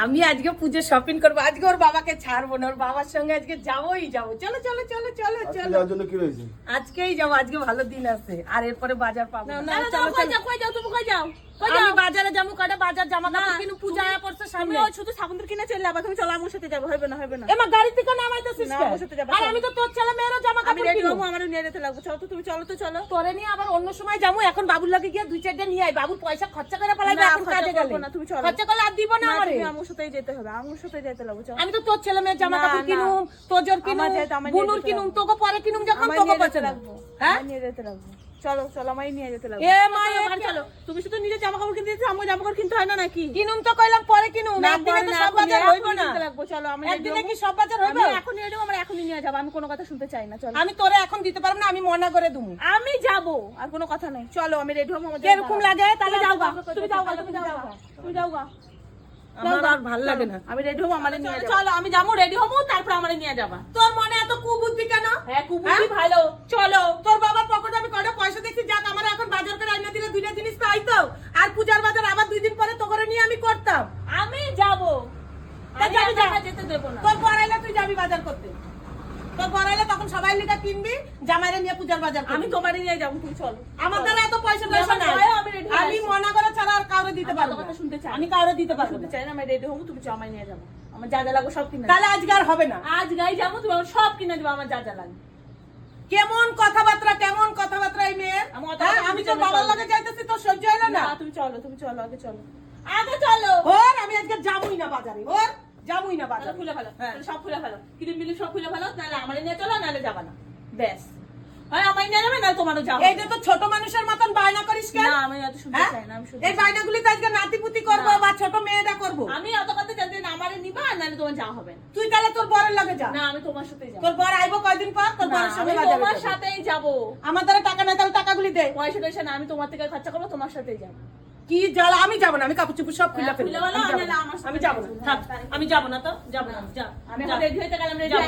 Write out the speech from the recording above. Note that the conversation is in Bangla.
আমি আজকে পুজো শপিং করবো, আজকে ওর বাবাকে ছাড়বো না, ওর বাবার সঙ্গে আজকে যাবোই যাবো। চলো চলো চলো চলো চলো, যাওয়ার জন্য কি রয়েছে? আজকেই যাবো, আজকে ভালো দিন আছে, আর এরপরে বাজার পাবো না। চলো কই যাও তুমি, কই যাও? আমি বাজারে যাবো, কটা বাজার জামা কাপড় কিনু, পূজা পড়ছে সামনে। তুমি শুধু সাবুন কিনে চলে যাবা, তুমি চলো আমার সাথে যাবো। হবে না হবে না, এমা গাড়ি থেকে নামাইতেছিস না, কেন? আমার সাথে যাবা, আর আমি তো তোর ছেলে মেয়েরও জামা আমি কাপড় রেডি কিনবো। হবো, আমার নিয়ে যেতে লাগবে। চলো তো তুমি, চলো তো চলো। তোরে নিয়ে আবার অন্য সময় যাবো, এখন বাবুর লাগে গিয়ে 2-4 দিন নিয়ে আই। বাবুর পয়সা খরচা করে পালাইবে, না, এখন খরচা কাজে করবো গেলে না, তুমি চলো। খরচা করলে আর দিব না আমারে। তুমি আমার সাথেই যেতে হবে, আমার সাথেই যেতে লাগবে। চলো, আমি তো তোর ছেলে মেয়ের জামা না, কাপড় না। কিনুম, তোজোর কিনুম, আমার যেতে, আমার নিয়ে বুনুর যেতে কিনুম, লাগবে। তোকে পরে কিনুম, যখন আমার তোকে নিয়ে যেতে পছন্দ। লাগবে, হ্যাঁ আমার নিয়ে যেতে লাগবে। চলো চলো, আমায় নিয়ে যেতে লাগবে। এ মা, এ চলো, চলো। তুমি শুধু নিজের জামা কাপড় কিনতে দিচ্ছ, আমার জামা কাপড় কিনতে হয় না নাকি? কিনুম তো কইলাম পরে কিনুম, না, একদিনে পরে তো না, সব এখনই, বাজার হইব এখনই না। কিনতে লাগবে। চলো, আমি একদিনে কি সব বাজার হইব? আমি এখন নিয়ে যাবো, আমার এখনই নিয়ে যাবো। আমি কোনো কথা শুনতে চাই না। চলো, আমি তোরে এখন দিতে পারবো না, আমি মনা করে দুমু। আমি যাবো, আর কোনো কথা নেই। চলো, আমি রেডি হবো। আমার কিরকম লাগে তাহলে যাও গা, যাও, তুমি যাও গা, তুমি যাও গা, তুমি যাও গা। আমার আর ভালো লাগে না। আমি রেডি হবো, আমার নিয়ে যাবো। চলো আমি যাবো, রেডি হবো, তারপর আমার নিয়ে যাবা। তোর মনে এত কুবুদ্ধি কেন? হ্যাঁ, কুবুদ্ধি ভালো। চলো, তোর বাবার পকেটে আমি কটা পয়সা দেখছি, যাক আমার এখন বাজার করে আইনা দিলে 2টা জিনিস তো আইতো, আর পূজার বাজার আবার 2 দিন পরে তো করে নিয়ে আমি করতাম। আমি যাবো, তা আমি যাবি, যা। একা যেতে দেবো না। তোর পড়াইলে তুই যাবি বাজার করতে, তোর পড়াইলে তখন সবাই লিখা কিনবি, জামাইরে নিয়ে পূজার বাজার করবি। আমি তোমারই নিয়ে যাবো, তুমি চলো। আমার দ্বারা এত পয়সা তুমি আমার নাই, যাও, আমি ready হয়ে আমি আছি। মনা করে ছাড়া আর কাউরে দিতে আমি পারবো অত কথা না। শুনতে চাই না। আমি কাউরে দিতে পারবো শুনতে না। চাই না, আমি রেডি হবো, তুমি আমায় নিয়ে যাবো। আমার যা যা লাগবে সব কিনে তাহলে আজকে আর হবে না। আজ গাই যাবো, তুমি আমার সব কিনে দেবো, আমার যা যা লাগবে। কেমন কথাবার্তা এই মেয়ের? আমি অত হ্যাঁ, কথা আমি শুনতে তো বাবার চাই না। লাগে যাইতেছি, তো সহ্য হলো না। না, তুমি চলো, তুমি চলো, আগে চলো, আগে চলো। ওর আমি আজকে যাবই না বাজারে, ওর যাবই না তাহলে বাজারে। খুলে ফেলো, হ্যাঁ। তাহলে সব খুলে ফেলো, কিরিম মিলি সব খুলে ফেলো, নাহলে আমার নিয়ে চলো, নাহলে যাবা না। ব্যাস, হয় আমায় নিয়ে যাবে, নাহলে তোমারও যাবো। এই যে তো ছোট মানুষের মতন বায়না করিস কেন? না, আমি এত শুনতে হ্যাঁ? চাই না, আমি শুনতে এই বায়নাগুলি তো আজকে নাতিপুতি করবো না। বা ছোট মেয়েরা করবো। আমি অত কথা জানতে না, আমারে নিবা, নাহলে তোমার যাওয়া হবে না। তুই তাহলে তোর বরের লাগে যা। না, আমি তোমার সাথেই যাবো। তোর বর আইবো কয়দিন পর, তোর না, বরের সঙ্গে আমি বাজারে তোমার যাবো। সাথেই যাবো। আমার দ্বারা টাকা নাই, তাহলে টাকাগুলি দে। পয়সা টয়সা না, আমি তোমার থেকে খরচা করবো, তোমার সাথেই যাবো। কি জ্বালা, আমি যাবো না, আমি কাপড় চোপড় সব খুলে হ্যাঁ, ফেলবো। খুলে বলো, আমি যাবো নাহলে না। আমার সাথে আমি যাবো না, যাবো। থাক, হ্যাঁ, আমি যাবো না, তো যাবো না, যা আমি যা। রেডি হইতে গেলাম, রেডি যাবো।